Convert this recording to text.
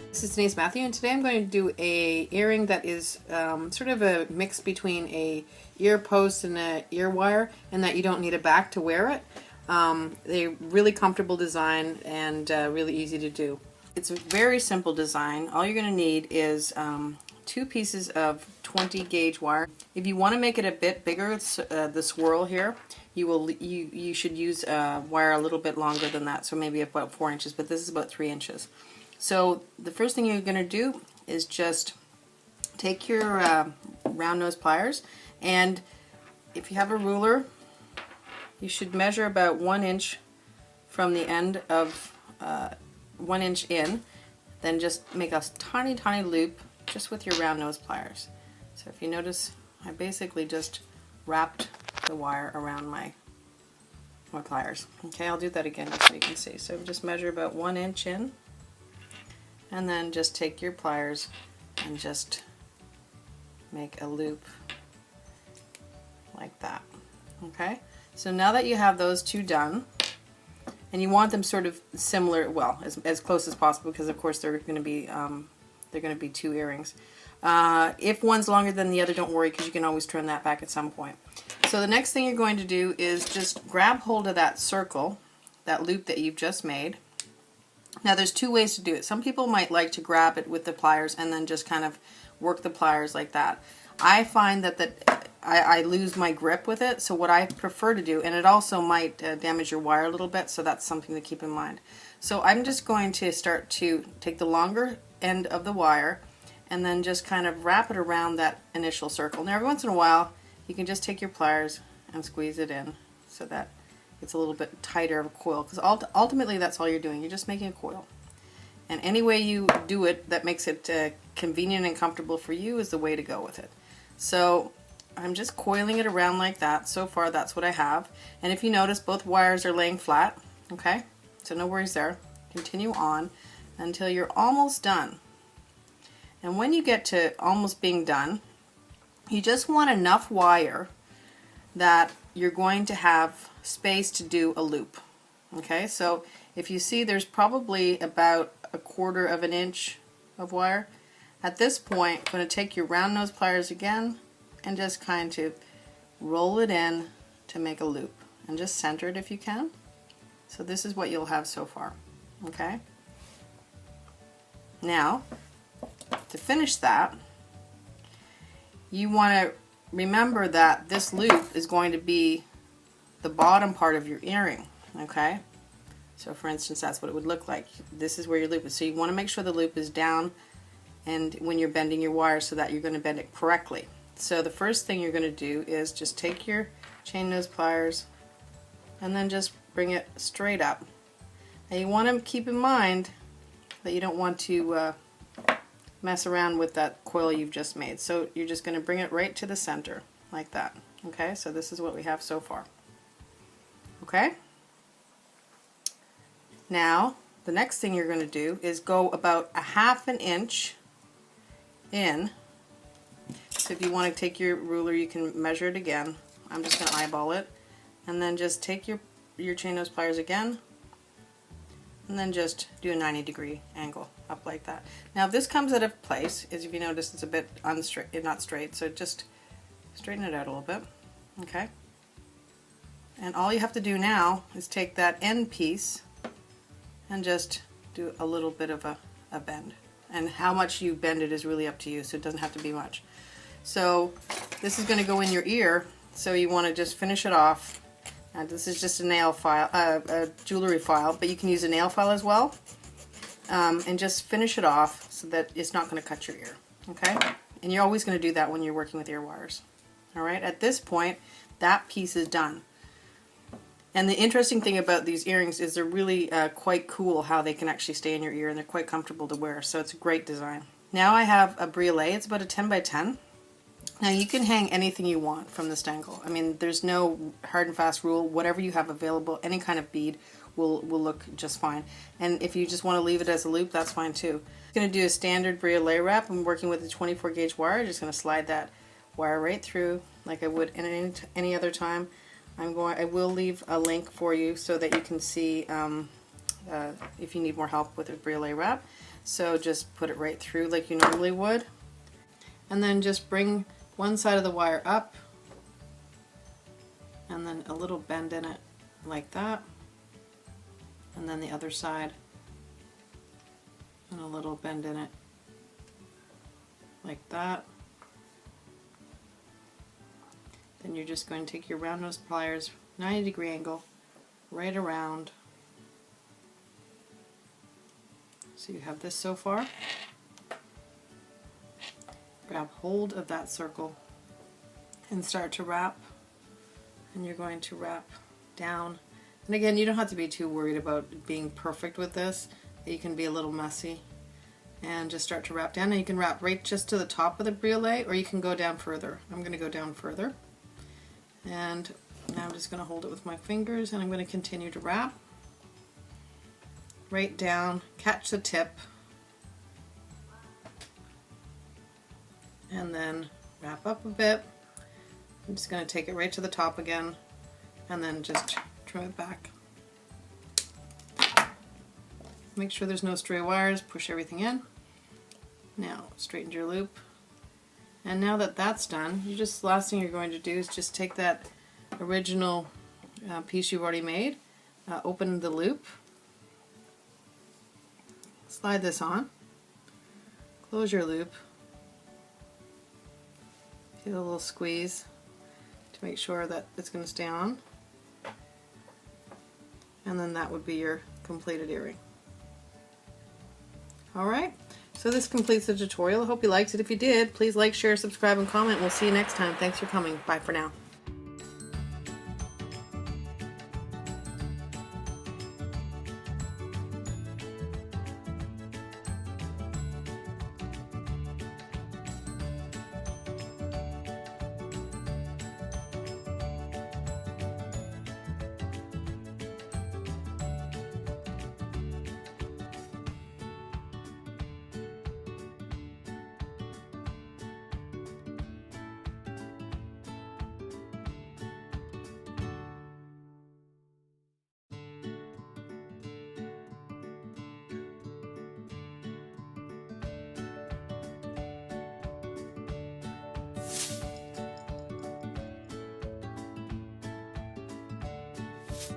This is Denise Mathew, and today I'm going to do a earring that is sort of a mix between a ear post and a ear wire, and that you don't need a back to wear it. They're really comfortable design and really easy to do. It's a very simple design. All you're going to need is 2 pieces of 20 gauge wire. If you want to make it a bit bigger, the swirl here, you should use wire a little bit longer than that, so maybe about 4 inches, but this is about 3 inches. So the first thing you're going to do is just take your round nose pliers, and if you have a ruler, you should measure about 1 inch from the end of 1 inch in, then just make a tiny loop just with your round nose pliers. So if you notice, I basically just wrapped the wire around my pliers. Okay, I'll do that again just so you can see. So just measure about 1 inch in, and then just take your pliers and just make a loop like that. Okay, so now that you have those 2 done, and you want them sort of similar, well, as close as possible, because of course they're going to be 2 earrings. If one's longer than the other, don't worry, because you can always turn that back at some point. So the next thing you're going to do is just grab hold of that circle, that loop that you've just made. Now there's 2 ways to do it. Some people might like to grab it with the pliers and then just kind of work the pliers like that. I find that I lose my grip with it, so what I prefer to do, and it also might damage your wire a little bit, so that's something to keep in mind. So I'm just going to start to take the longer end of the wire and then just kind of wrap it around that initial circle. Now every once in a while you can just take your pliers and squeeze it in so that it's a little bit tighter of a coil, because ultimately that's all you're doing. You're just making a coil. And any way you do it that makes it convenient and comfortable for you is the way to go with it. So I'm just coiling it around like that. So far that's what I have. And if you notice, both wires are laying flat. Okay, so no worries there. Continue on until you're almost done. And when you get to almost being done, you just want enough wire that you're going to have space to do a loop. Okay, so if you see, there's probably about 1/4 of an inch of wire. At this point, I'm going to take your round nose pliers again and just kind of roll it in to make a loop, and just center it if you can. So this is what you'll have so far. Okay, now to finish that, you want to remember that this loop is going to be the bottom part of your earring. Okay, so for instance, that's what it would look like. This is where your loop is. So you want to make sure the loop is down and when you're bending your wire, so that you're going to bend it correctly. So the first thing you're going to do is just take your chain nose pliers and then just bring it straight up. Now you want to keep in mind that you don't want to mess around with that coil you've just made. So you're just going to bring it right to the center like that. Okay, so this is what we have so far. Okay, now the next thing you're going to do is go about 1/2 inch in. So if you want to take your ruler, you can measure it again. I'm just going to eyeball it, and then just take your chain nose pliers again, and then just do a 90-degree angle up like that. Now if this comes out of place, as if you notice, it's a bit unstraight, not straight, so just straighten it out a little bit. Okay, and all you have to do now is take that end piece and just do a little bit of a bend. And how much you bend it is really up to you, so it doesn't have to be much. So this is going to go in your ear, so you want to just finish it off. Now this is just a nail file, a jewelry file, but you can use a nail file as well. And just finish it off so that it's not going to cut your ear. Okay? And you're always going to do that when you're working with ear wires. Alright, at this point, that piece is done. And the interesting thing about these earrings is they're really quite cool how they can actually stay in your ear, and they're quite comfortable to wear, so it's a great design. Now I have a briolette. It's about a 10 by 10. Now you can hang anything you want from this dangle. I mean, there's no hard and fast rule. Whatever you have available, any kind of bead will look just fine. And if you just want to leave it as a loop, that's fine too. I'm going to do a standard briolette wrap. I'm working with a 24 gauge wire. I'm just going to slide that wire right through like I would any other time. I will leave a link for you so that you can see if you need more help with a briolet wrap. So just put it right through like you normally would. And then just bring one side of the wire up and then a little bend in it like that. And then the other side and a little bend in it like that. Then you're just going to take your round nose pliers, 90-degree angle, right around. So you have this so far. Grab hold of that circle and start to wrap. And you're going to wrap down. And again, you don't have to be too worried about being perfect with this. You can be a little messy. And just start to wrap down. And you can wrap right just to the top of the briolet, or you can go down further. I'm going to go down further. And now I'm just going to hold it with my fingers, and I'm going to continue to wrap. Right down, catch the tip, and then wrap up a bit. I'm just going to take it right to the top again, and then just trim it back. Make sure there's no stray wires, push everything in. Now straighten your loop. And now that that's done, last thing you're going to do is just take that original piece you've already made, open the loop, slide this on, close your loop, give it a little squeeze to make sure that it's going to stay on, and then that would be your completed earring. Alright, so this completes the tutorial. I hope you liked it. If you did, please like, share, subscribe, and comment. We'll see you next time. Thanks for coming. Bye for now.